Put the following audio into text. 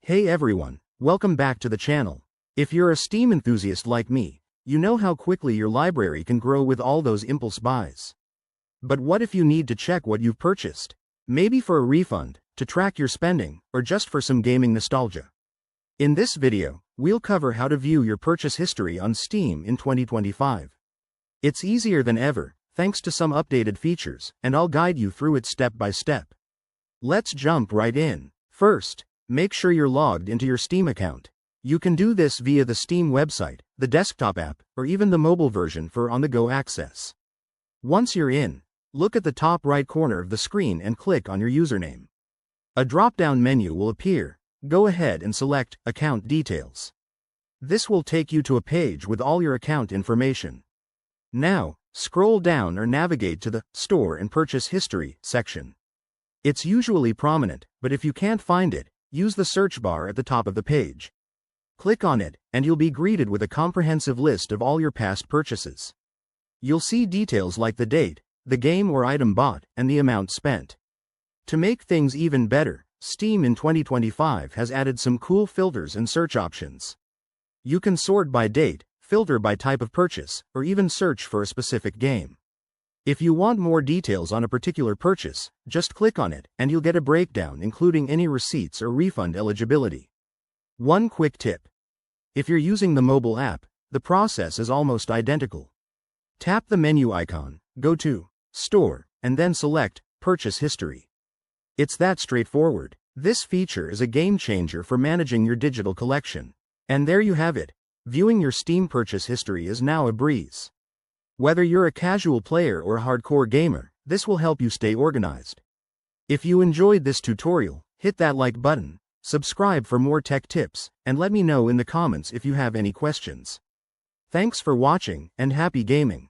Hey everyone, welcome back to the channel. If you're a Steam enthusiast like me, you know how quickly your library can grow with all those impulse buys. But what if you need to check what you've purchased? Maybe for a refund, to track your spending, or just for some gaming nostalgia. In this video, we'll cover how to view your purchase history on Steam in 2025. It's easier than ever, thanks to some updated features, and I'll guide you through it step by step. Let's jump right in. First, make sure you're logged into your Steam account. You can do this via the Steam website, the desktop app, or even the mobile version for on-the-go access. Once you're in, look at the top right corner of the screen and click on your username. A drop-down menu will appear. Go ahead and select Account Details. This will take you to a page with all your account information. Now, scroll down or navigate to the Store and Purchase History section. It's usually prominent, but if you can't find it, use the search bar at the top of the page. Click on it, and you'll be greeted with a comprehensive list of all your past purchases. You'll see details like the date, the game or item bought, and the amount spent. To make things even better, Steam in 2025 has added some cool filters and search options. You can sort by date, filter by type of purchase, or even search for a specific game. If you want more details on a particular purchase, just click on it, and you'll get a breakdown including any receipts or refund eligibility. One quick tip. If you're using the mobile app, the process is almost identical. Tap the menu icon, go to Store, and then select Purchase History. It's that straightforward. This feature is a game changer for managing your digital collection. And there you have it. Viewing your Steam purchase history is now a breeze. Whether you're a casual player or a hardcore gamer, this will help you stay organized. If you enjoyed this tutorial, hit that like button, subscribe for more tech tips, and let me know in the comments if you have any questions. Thanks for watching, and happy gaming.